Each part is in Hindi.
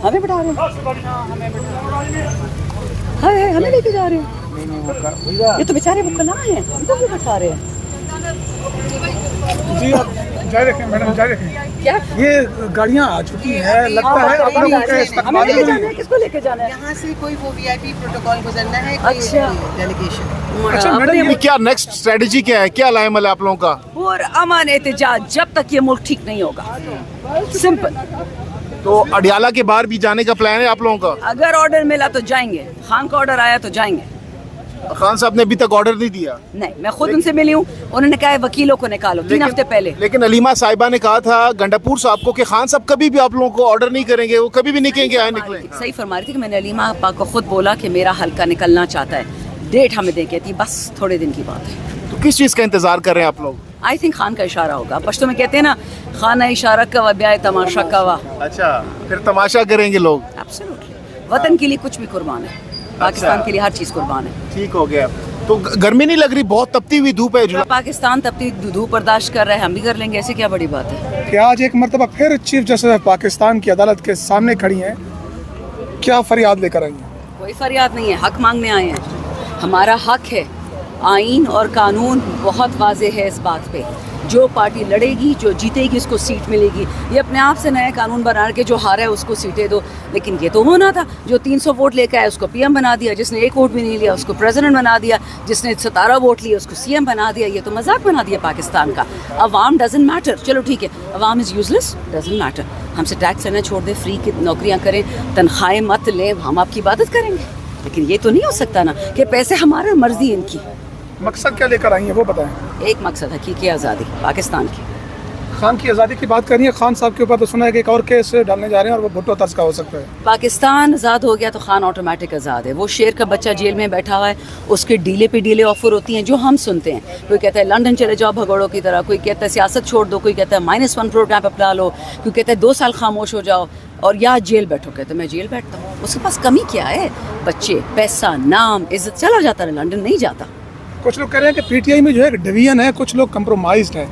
हमें बैठा रहे हैं, हमें लेके जा रहे हैं। ये तो बेचारे वो कला हैं, उनको भी बैठा रहे हैं। जी आप जाए रखें मैडम, जाए रखें। क्या ये गाड़ियाँ आ चुकी हैं, लगता है आप लोगों के हमें लेके जाना है, किसको लेके जाना है? यहाँ से कोई वो वीआईपी प्रोटोकॉल गुजरना है, अच्छा। डेलीगेशन। अच्छा मैडम, ये क्या नेक्स्ट स्ट्रेटजी क्या है, क्या लाएमल है आप लोगों का? और अमन एहतजाज जब तक ये मुल्क ठीक नहीं होगा, सिंपल। तो अडियाला के बाहर भी जाने का प्लान है आप लोगों का? अगर ऑर्डर मिला तो जाएंगे, खान का ऑर्डर आया तो जाएंगे। खान साहब ने अभी तक ऑर्डर नहीं दिया। नहीं, मैं खुद उनसे मिली हूँ, उन्होंने कहा है वकीलों को निकालो 3 हफ्ते पहले। लेकिन अलीमा साहिबा ने कहा था गंडापुर साहब को कि खान साहब कभी भी आप लोगों को ऑर्डर नहीं करेंगे, वो कभी भी नहीं कहेंगे आए निकलें। सही फरमा रही थी कि मैंने अलीमा आपा को खुद बोला कि मेरा हल्का निकलना चाहता है, डेट हमें दे कहती बस थोड़े दिन की बात है। तो किस चीज़ का इंतजार कर रहे हैं आप लोग? आई थिंक खान का इशारा होगा, पश्तो में कहते हैं ना, खाना इशारा का ब्याह तमाशा का। अच्छा, फिर तमाशा करेंगे लोग। एब्सोल्युटली, वतन के लिए कुछ भी कुर्बान है, पाकिस्तान के लिए हर चीज़ कुर्बान है। ठीक हो गया। तो गर्मी नहीं लग रही? बहुत तपती हुई धूप है। पाकिस्तान तपती धूप बर्दाश्त कर रहा है, हम भी कर लेंगे, ऐसे क्या बड़ी बात है? कि आज एक मरतबा फिर चीफ जस्टिस ऑफ पाकिस्तान की अदालत के सामने खड़ी हैं, क्या फरियाद लेकर आई हैं? कोई फरियाद नहीं है, हक मांगने आए हैं। हमारा हक है, आइन और कानून बहुत वाज़ेह है इस बात पे। जो पार्टी लड़ेगी, जो जीतेगी, उसको सीट मिलेगी। ये अपने आप से नया कानून बना के जो हारा है उसको सीटें दो, लेकिन ये तो होना था। जो 300 वोट लेकर आया उसको पीएम बना दिया, जिसने 1 वोट भी नहीं लिया उसको प्रेसिडेंट बना दिया, जिसने 17 वोट लिए उसको सीएम बना दिया। ये तो मजाक बना दिया पाकिस्तान का। अवाम डजंट मैटर, चलो ठीक है, अवाम इज़ यूजलेस, डजंट मैटर। हमसे टैक्स लेना छोड़ दे, फ्री की नौकरियाँ करें, तनख्वाहें मत लें, हम आपकी इबादत करेंगे। लेकिन ये तो नहीं हो सकता ना कि पैसे हमारा, मर्जी इनकी। मकसद क्या लेकर आई हैं वो बताएं। एक मकसद हकीकी आज़ादी पाकिस्तान की। खान की आज़ादी की बात कर रही है, खान साहब के ऊपर तो सुना है कि एक और केस डालने जा रहे हैं और वो भुट्टो तर्ज का हो सकता है। पाकिस्तान आज़ाद हो गया तो खान ऑटोमेटिक आज़ाद है। वो शेर का बच्चा जेल में बैठा हुआ है, उसके डीले पे डीले ऑफर होती हैं जो हम सुनते हैं। कोई कहता है लंदन चले जाओ भगोड़ों की तरह, कोई कहता है सियासत छोड़ दो, कोई कहता है -1 प्रोग्राम अपना लो, कोई कहता है 2 साल खामोश हो जाओ और या जेल बैठो। कहते मैं जेल बैठता हूँ, उसके पास कमी क्या है? बच्चे, पैसा, नाम, इज्जत, चला जाता है, लंदन नहीं जाता। कुछ लोग कह रहे हैं कि पीटीआई में जो है डिवीजन है, कुछ लोग कंप्रोमाइज्ड है।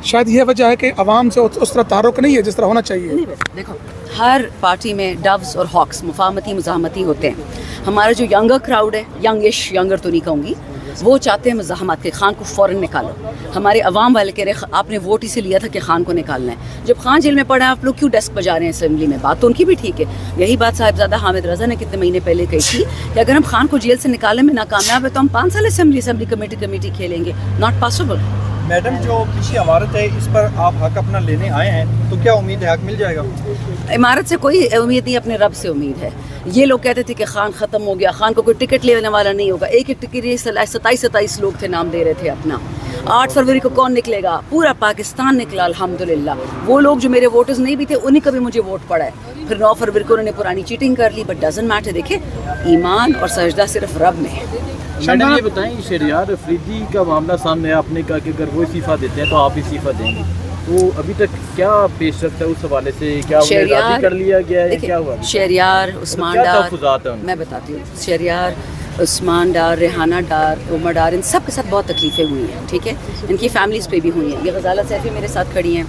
शायद ये वजह है कि अवाम से उस तरह तारुक नहीं है जिस तरह होना चाहिए। नहीं, देखो हर पार्टी में डव्स और हॉक्स, मुफाहमती मुजाहमती होते हैं। हमारा जो यंगर क्राउड है, यंगिश, यंगर तो नहीं कहूँगी, वो चाहते हैं मुजाहमत के, खान को फ़ौरन निकालो। हमारे अवाम वाले कह रहे आपने वोट इसे लिया था कि खान को निकालना है। जब खान जेल में पड़ा है, आप लोग क्यों डेस्क बजा रहे हैं असेंबली में? बात तो उनकी भी ठीक है। यही बात साहिबजादा हामिद रज़ा ने कितने महीने पहले कही थी कि अगर हम खान को जेल से निकालने में नाकामयाब है तो हम 5 साल असेंबली कमेटी खेलेंगे। Not possible. मैडम, जो कृषि इमारत है इस पर आप हक अपना लेने आए हैं, तो क्या उम्मीद है हक मिल जाएगा? इमारत से कोई उम्मीद नहीं, अपने रब से उम्मीद है। ये लोग कहते थे कि खान ख़त्म हो गया, खान को कोई टिकट लेने वाला नहीं होगा। एक टिकट 27 लोग थे, नाम दे रहे थे अपना। 8 फरवरी को कौन निकलेगा? पूरा पाकिस्तान निकला अल्हम्दुलिल्लाह। वो लोग जो मेरे वोटर्स नहीं भी थे, उन्हीं का भी मुझे वोट पड़ा है। फिर 9 फरवरी को उन्होंने पुरानी चीटिंग कर ली, बट डजंट मैटर। देखे, ईमान और सजदा सिर्फ रब में है। मैडम ये बताएं, शरियार अफरीदी का मामला सामने आपने कहा कि अगर वो इस्तीफा देते हैं तो आप इस्तीफा देंगे, तो अभी तक क्या पेशरफ्त है उस हवाले से? क्या उन्हें राज़ी कर लिया गया है, क्या हुआ? शहरियार, उस्मान डार, मैं बताती हूँ, शहरियार, उस्मान डार, रेहाना डार, उमर डार, इन सब के साथ बहुत तकलीफ़ें हुई हैं, ठीक है। इनकी फैमिलीज़ पे भी हुई हैं। ये गज़ाला सैफ़ी मेरे साथ खड़ी हैं,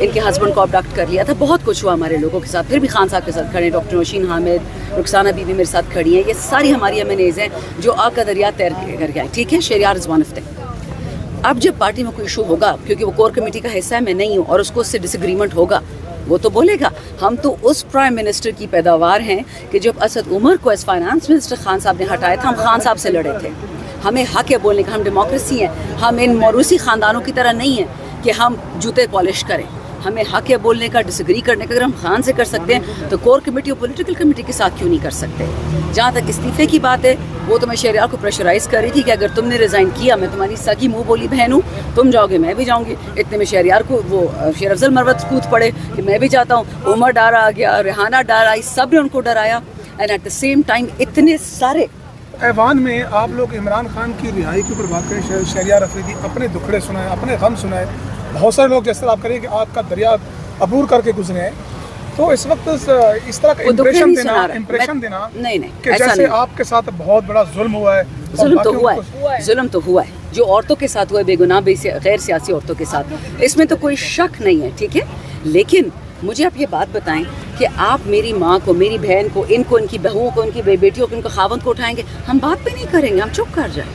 इनके हस्बैंड को अबडक्ट कर लिया था, बहुत कुछ हुआ हमारे लोगों के साथ। फिर भी खान साहब के साथ खड़े, डॉक्टर नौशीन हामिद, रुखसाना बीबी मेरे साथ खड़ी हैं। ये सारी हमारी एमएनएज़ हैं जो आग का दरिया तैर करके आए, ठीक है। Shahryar is one of them. अब जब पार्टी में कोई इशू होगा, क्योंकि वो कोर कमेटी का हिस्सा है, मैं नहीं हूँ, और उसको उससे डिसएग्रीमेंट होगा, वो तो बोलेगा। हम तो उस प्राइम मिनिस्टर की पैदावार हैं कि जब असद उमर को एज फाइनेंस मिनिस्टर खान साहब ने हटाया था, हम खान साहब से लड़े थे। हमें हक है बोलने का, हम डेमोक्रेसी हैं, हम इन मौरूसी ख़ानदानों की तरह नहीं हैं कि हम जूते पॉलिश करें। हमें हक है बोलने का, डिसएग्री करने का। अगर हम खान से कर सकते हैं तो कोर कमेटी और पॉलिटिकल कमेटी के साथ क्यों नहीं कर सकते? जहाँ तक इस्तीफे की बात है, वो तो मैं शहरियार को प्रेशराइज़ कर रही थी कि अगर तुमने रिज़ाइन किया, मैं तुम्हारी सगी मुँह बोली बहन हूँ, तुम जाओगे मैं भी जाऊँगी। इतने में शहरियार को वो शेर अफजल मरवत कूद पड़े कि मैं भी जाता हूँ। उमर डार आ गया, रेहाना डार आई, सब ने उनको डराया। And at the same time इतने सारे ऐवान में आप लोग इमरान खान की रिहाई के ऊपर बात करें, शहरियार अफरीदी अपने दुखड़े सुनाए, अपने गम सुनाए। बहुत सारे लोग जैसे आप करें कि आपका दरिया अबूर करके गुजरे हैं, तो इस वक्त इस तरह का इम्प्रेशन देना नहीं कि जैसे आपके साथ बहुत बड़ा जुल्म हुआ है। जुल्म तो हुआ है, जुल्म तो हुआ है, जो औरतों के साथ हुआ है, बेगुनाह गैर सियासी औरतों के साथ, इसमें तो कोई शक नहीं है, ठीक है। लेकिन मुझे आप ये बात बताएं कि आप मेरी माँ को, मेरी बहन को, इनको, इनकी बहुओं को, इनकी बेटियों को, इनको खावंद को उठाएंगे, हम बात भी नहीं करेंगे, हम चुप कर जाएं।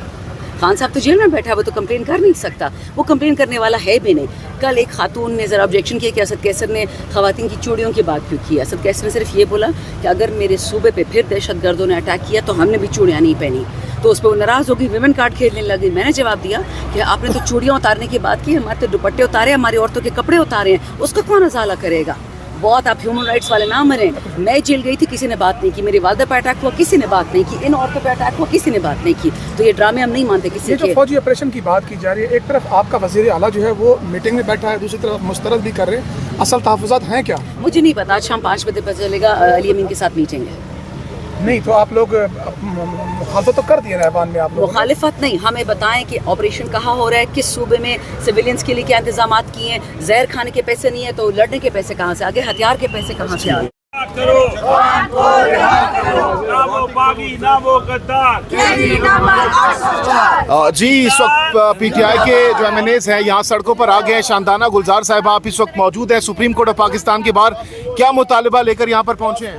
खान साहब तो जेल में बैठा है, वो तो कंप्लेन कर नहीं सकता, वो कंप्लेन करने वाला है भी नहीं। कल एक खातून ने ज़रा ऑब्जेक्शन किया कि असद कैसर ने ख़वातीन की चूड़ियों की बात क्यों की। असद कैसर ने सिर्फ ये बोला कि अगर मेरे सूबे पे फिर दहशतगर्दों ने अटैक किया तो हमने भी चूड़ियाँ नहीं पहनी। तो उस पर वो नाराज़ होगी, विमेन कार्ड खेलने लगी। मैंने जवाब दिया कि आपने तो चूड़ियाँ उतारने की बात की, हमारे तो दुपट्टे उतारे, हमारी औरतों के कपड़े उतारे हैं, उसका कौन अजाला करेगा। बहुत आप ह्यूमन राइट्स वाले ना मरें। मैं जेल गई थी, किसी ने बात नहीं की। मेरी वालदा पे अटैक हुआ, किसी ने बात नहीं की। इन औरतों पे अटैक हुआ, किसी ने बात नहीं की। तो ये ड्रामे हम नहीं मानते किसी ये के। जो फौजी ऑपरेशन की बात की जा रही है, एक तरफ आपका वज़ीर आला जो है वो मीटिंग में बैठा है, दूसरी तरफ मुस्तरद भी कर रहे हैं, असल तहफ़्फ़ुज़ात हैं क्या? मुझे नहीं पता, आज शाम 5 बजे पता चलेगा। अली अमीन के साथ मीटिंग है। नहीं तो आप लोग मुखालफत तो कर दिए ना ऐवान में आप लोग। मुखालिफत नहीं, हमें बताएं कि ऑपरेशन कहाँ हो रहा है, किस सूबे में, सिविलियंस के लिए क्या इंतजाम किए हैं। जहर खाने के पैसे नहीं है तो लड़ने के पैसे कहाँ से, आगे हथियार के पैसे कहाँ से आ रहे हैं? जी, इस वक्त पीटीआई के जो एमएनएस हैं यहाँ सड़कों पर आ गए हैं। शानदाना गुलजार साहब आप इस वक्त मौजूद हैं सुप्रीम कोर्ट ऑफ पाकिस्तान के बाहर, क्या मुतालबा लेकर यहाँ पर पहुँचे हैं?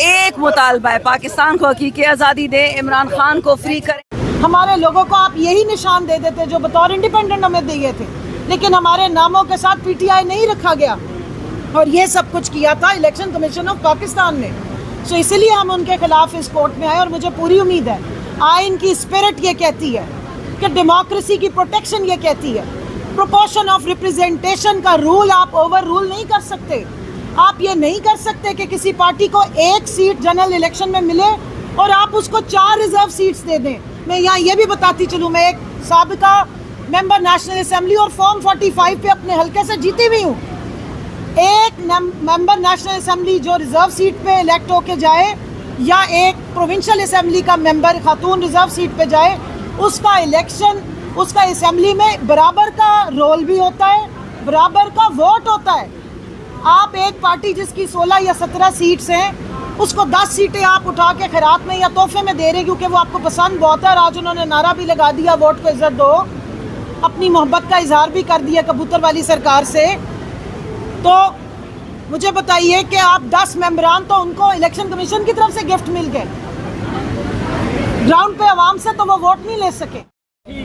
एक मुतालबा है, पाकिस्तान को हकीकी आज़ादी दे, इमरान खान को फ्री करें। हमारे लोगों को आप यही निशान दे देते जो बतौर इंडिपेंडेंट हमें दिए थे, लेकिन हमारे नामों के साथ पीटीआई नहीं रखा गया और ये सब कुछ किया था इलेक्शन कमीशन ऑफ पाकिस्तान ने। सो इसलिए हम उनके खिलाफ इस कोर्ट में आए और मुझे पूरी उम्मीद है, आइन की स्पिरिट ये कहती है कि डेमोक्रेसी की प्रोटेक्शन ये कहती है, प्रोपोर्शन ऑफ रिप्रेजेंटेशन का रूल आप ओवर रूल नहीं कर सकते। आप ये नहीं कर सकते कि किसी पार्टी को एक सीट जनरल इलेक्शन में मिले और आप उसको 4 रिजर्व सीट्स दे दें। मैं यहाँ ये भी बताती चलूँ, मैं एक साबिका मेंबर नेशनल असेंबली और फॉर्म 45 पे अपने हल्के से जीती हुई हूँ। एक मेंबर नेशनल असेंबली जो रिजर्व सीट पे इलेक्ट होके जाए या एक प्रोविंशियल असेंबली का मेंबर खातून रिजर्व सीट पे जाए, उसका इलेक्शन, उसका असेंबली में बराबर का रोल भी होता है, बराबर का वोट होता है। आप एक पार्टी जिसकी 16 या 17 सीट्स हैं, उसको 10 सीटें आप उठा के खैरात में या तोहफे में दे रहे क्योंकि वो आपको पसंद बहुत है। और आज उन्होंने नारा भी लगा दिया, वोट को इज्जत दो, अपनी मोहब्बत का इजहार भी कर दिया कबूतर वाली सरकार से। तो मुझे बताइए कि आप 10 मेंबरान तो उनको इलेक्शन कमीशन की तरफ से गिफ्ट मिल गए, ग्राउंड पे आवाम से तो वो वोट नहीं ले सके।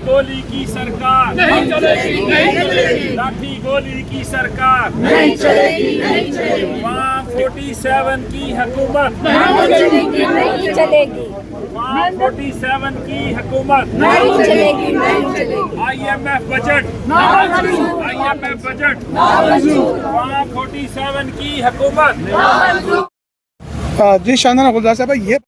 गोली की सरकार नहीं चलेगी, नहीं चलेगी। लाठी गोली की सरकार नहीं चलेगी, नहीं चलेगी। 147 की हुकूमत नहीं चलेगी, नहीं चलेगी। 147 की हुकूमत नहीं चलेगी, नहीं चलेगी। IMF बजट, IMF बजट 147 की हुकूमत। जी शानदाना गुलजार साहब, ये